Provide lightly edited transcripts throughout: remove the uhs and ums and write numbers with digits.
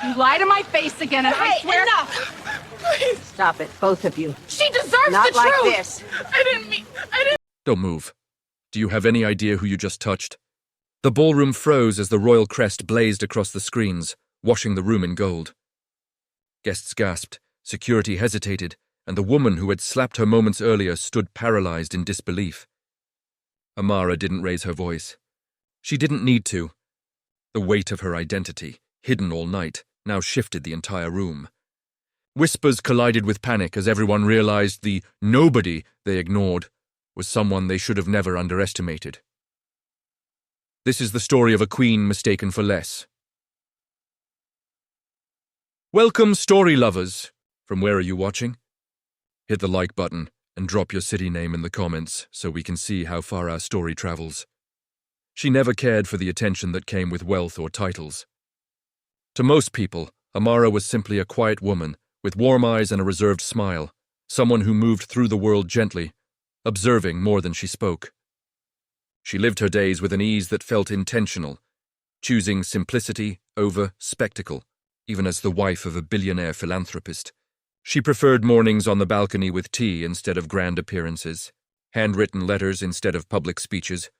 You lie to my face again, and I swear... enough! Please! Stop it, both of you. She deserves Not the like truth! this. I didn't... Don't move. Do you have any idea who you just touched? The ballroom froze as the royal crest blazed across the screens, washing the room in gold. Guests gasped, security hesitated, and the woman who had slapped her moments earlier stood paralyzed in disbelief. Amara didn't raise her voice. She didn't need to. The weight of her identity, hidden all night, now shifted the entire room. Whispers collided with panic as everyone realized the nobody they ignored was someone they should have never underestimated. This is the story of a queen mistaken for less. Welcome, story lovers! From where are you watching? Hit the like button and drop your city name in the comments so we can see how far our story travels. She never cared for the attention that came with wealth or titles. To most people, Amara was simply a quiet woman with warm eyes and a reserved smile, someone who moved through the world gently, observing more than she spoke. She lived her days with an ease that felt intentional, choosing simplicity over spectacle, even as the wife of a billionaire philanthropist. She preferred mornings on the balcony with tea instead of grand appearances, handwritten letters instead of public speeches,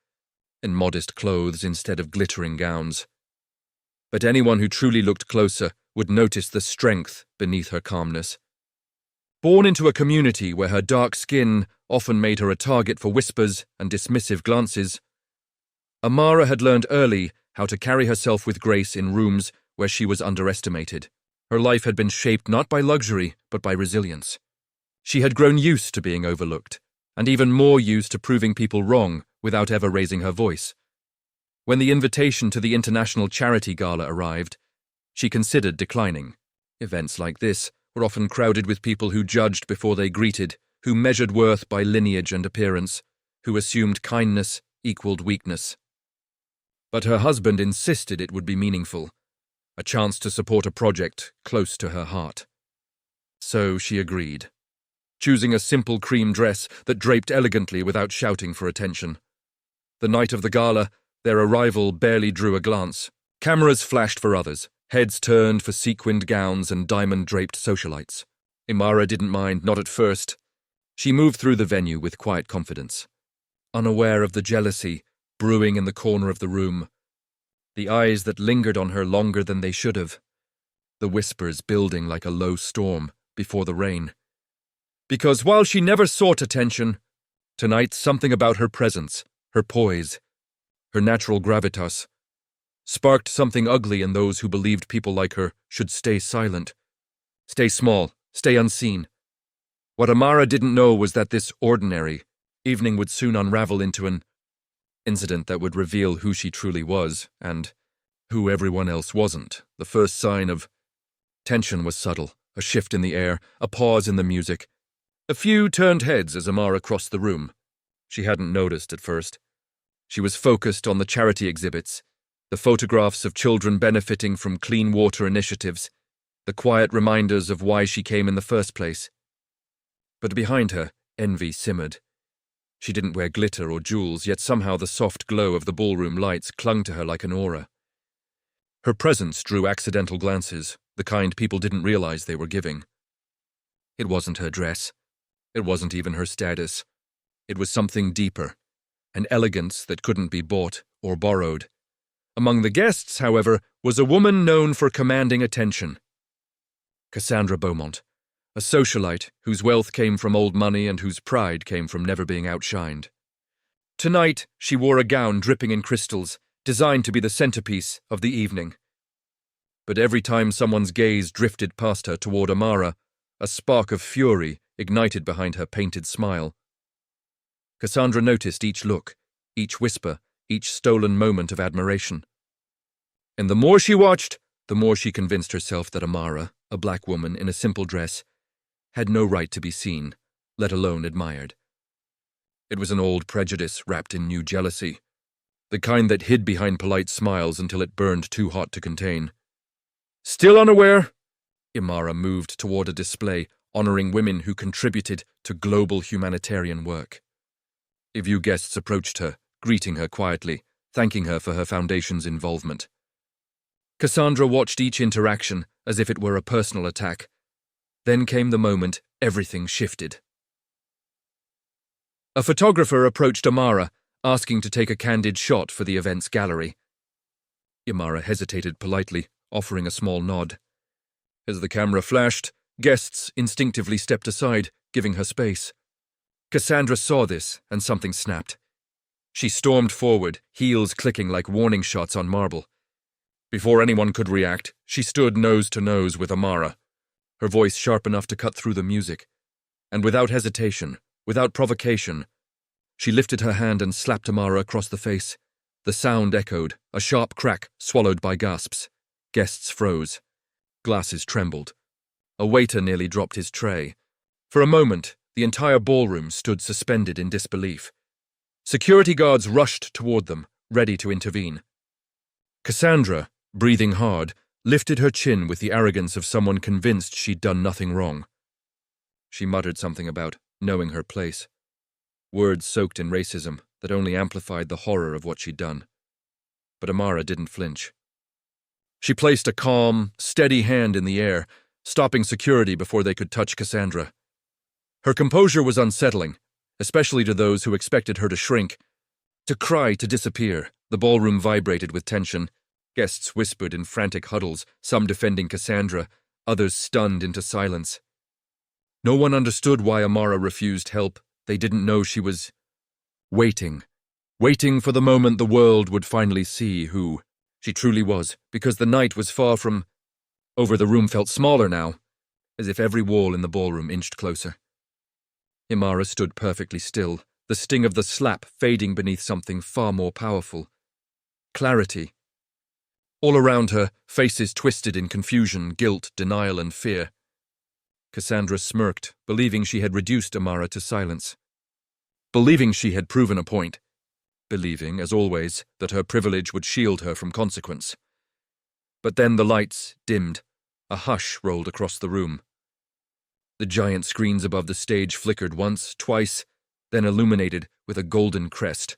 and modest clothes instead of glittering gowns. But anyone who truly looked closer would notice the strength beneath her calmness. Born into a community where her dark skin often made her a target for whispers and dismissive glances, Amara had learned early how to carry herself with grace in rooms where she was underestimated. Her life had been shaped not by luxury, but by resilience. She had grown used to being overlooked, and even more used to proving people wrong without ever raising her voice. When the invitation to the International Charity Gala arrived, she considered declining. Events like this were often crowded with people who judged before they greeted, who measured worth by lineage and appearance, who assumed kindness equaled weakness. But her husband insisted it would be meaningful, a chance to support a project close to her heart. So she agreed, choosing a simple cream dress that draped elegantly without shouting for attention. The night of the gala, their arrival barely drew a glance. Cameras flashed for others, heads turned for sequined gowns and diamond-draped socialites. Amara didn't mind, not at first. She moved through the venue with quiet confidence, unaware of the jealousy brewing in the corner of the room, the eyes that lingered on her longer than they should have, the whispers building like a low storm before the rain. Because while she never sought attention, tonight something about her presence, her poise, her natural gravitas, sparked something ugly in those who believed people like her should stay silent, stay small, stay unseen. What Amara didn't know was that this ordinary evening would soon unravel into an incident that would reveal who she truly was and who everyone else wasn't. The first sign of tension was subtle, a shift in the air, a pause in the music. A few turned heads as Amara crossed the room. She hadn't noticed at first. She was focused on the charity exhibits, the photographs of children benefiting from clean water initiatives, the quiet reminders of why she came in the first place. But behind her, envy simmered. She didn't wear glitter or jewels, yet somehow the soft glow of the ballroom lights clung to her like an aura. Her presence drew accidental glances, the kind people didn't realize they were giving. It wasn't her dress. It wasn't even her status. It was something deeper, an elegance that couldn't be bought or borrowed. Among the guests, however, was a woman known for commanding attention. Cassandra Beaumont, a socialite whose wealth came from old money and whose pride came from never being outshined. Tonight, she wore a gown dripping in crystals, designed to be the centerpiece of the evening. But every time someone's gaze drifted past her toward Amara, a spark of fury ignited behind her painted smile. Cassandra noticed each look, each whisper, each stolen moment of admiration. And the more she watched, the more she convinced herself that Amara, a black woman in a simple dress, had no right to be seen, let alone admired. It was an old prejudice wrapped in new jealousy, the kind that hid behind polite smiles until it burned too hot to contain. Still unaware, Amara moved toward a display honoring women who contributed to global humanitarian work. A few guests approached her, greeting her quietly, thanking her for her foundation's involvement. Cassandra watched each interaction as if it were a personal attack. Then came the moment everything shifted. A photographer approached Amara, asking to take a candid shot for the event's gallery. Amara hesitated politely, offering a small nod. As the camera flashed, guests instinctively stepped aside, giving her space. Cassandra saw this, and something snapped. She stormed forward, heels clicking like warning shots on marble. Before anyone could react, she stood nose to nose with Amara, her voice sharp enough to cut through the music. And without hesitation, without provocation, she lifted her hand and slapped Amara across the face. The sound echoed, a sharp crack swallowed by gasps. Guests froze. Glasses trembled. A waiter nearly dropped his tray. For a moment, the entire ballroom stood suspended in disbelief. Security guards rushed toward them, ready to intervene. Cassandra, breathing hard, lifted her chin with the arrogance of someone convinced she'd done nothing wrong. She muttered something about knowing her place. Words soaked in racism that only amplified the horror of what she'd done. But Amara didn't flinch. She placed a calm, steady hand in the air, stopping security before they could touch Cassandra. Her composure was unsettling, especially to those who expected her to shrink. To cry, to disappear. The ballroom vibrated with tension. Guests whispered in frantic huddles, some defending Cassandra, others stunned into silence. No one understood why Amara refused help. They didn't know she was waiting for the moment the world would finally see who she truly was, because the night was far from over. The room felt smaller now, as if every wall in the ballroom inched closer. Amara stood perfectly still, the sting of the slap fading beneath something far more powerful. Clarity. All around her, faces twisted in confusion, guilt, denial, and fear. Cassandra smirked, believing she had reduced Amara to silence. Believing she had proven a point. Believing, as always, that her privilege would shield her from consequence. But then the lights dimmed. A hush rolled across the room. The giant screens above the stage flickered once, twice, then illuminated with a golden crest.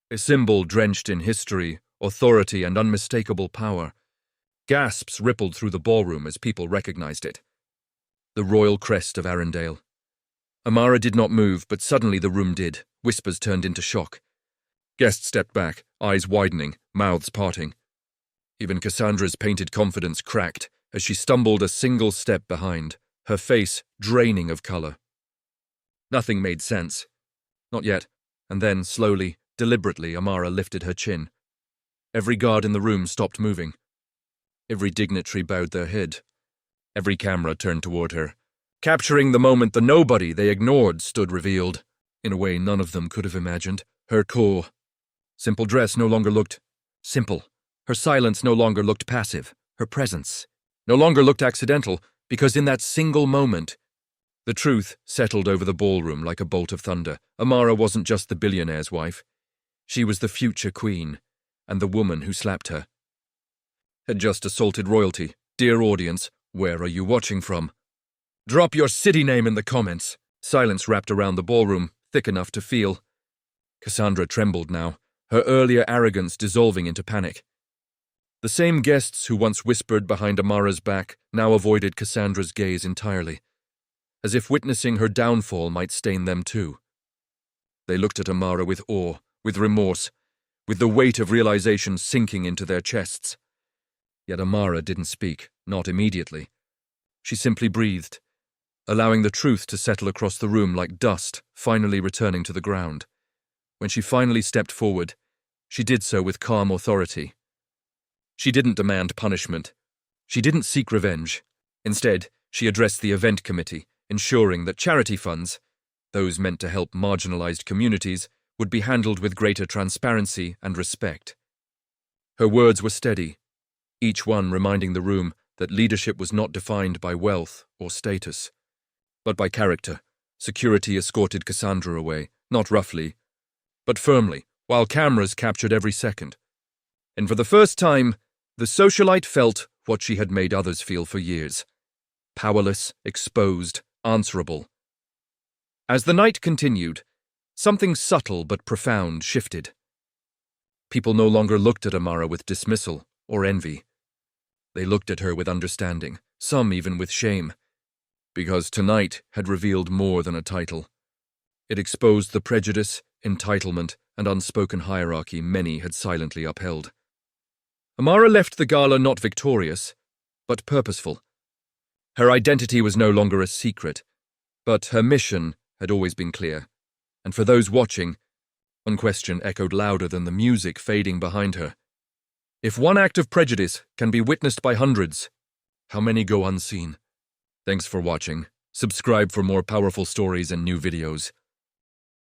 A symbol drenched in history, authority, and unmistakable power. Gasps rippled through the ballroom as people recognized it. The royal crest of Arendelle. Amara did not move, but suddenly the room did. Whispers turned into shock. Guests stepped back, eyes widening, mouths parting. Even Cassandra's painted confidence cracked as she stumbled a single step behind, her face draining of color. Nothing made sense. Not yet. And then, slowly, deliberately, Amara lifted her chin. Every guard in the room stopped moving. Every dignitary bowed their head. Every camera turned toward her. Capturing the moment the nobody they ignored stood revealed, in a way none of them could have imagined. Her core. Simple dress no longer looked simple. Her silence no longer looked passive. Her presence no longer looked accidental, because in that single moment, the truth settled over the ballroom like a bolt of thunder. Amara wasn't just the billionaire's wife. She was the future queen, and the woman who slapped her had just assaulted royalty. Dear audience, where are you watching from? Drop your city name in the comments. Silence wrapped around the ballroom, thick enough to feel. Cassandra trembled now, her earlier arrogance dissolving into panic. The same guests who once whispered behind Amara's back now avoided Cassandra's gaze entirely, as if witnessing her downfall might stain them too. They looked at Amara with awe, with remorse, with the weight of realization sinking into their chests. Yet Amara didn't speak, not immediately. She simply breathed, allowing the truth to settle across the room like dust, finally returning to the ground. When she finally stepped forward, she did so with calm authority. She didn't demand punishment. She didn't seek revenge. Instead, she addressed the event committee, ensuring that charity funds, those meant to help marginalized communities, would be handled with greater transparency and respect. Her words were steady, each one reminding the room that leadership was not defined by wealth or status, but by character. Security escorted Cassandra away, not roughly, but firmly, while cameras captured every second. And for the first time, the socialite felt what she had made others feel for years. Powerless, exposed, answerable. As the night continued, something subtle but profound shifted. People no longer looked at Amara with dismissal or envy. They looked at her with understanding, some even with shame, because tonight had revealed more than a title. It exposed the prejudice, entitlement, and unspoken hierarchy many had silently upheld. Amara left the gala not victorious, but purposeful. Her identity was no longer a secret, but her mission had always been clear, and for those watching, one question echoed louder than the music fading behind her. If one act of prejudice can be witnessed by hundreds, how many go unseen? Thanks for watching. Subscribe for more powerful stories and new videos.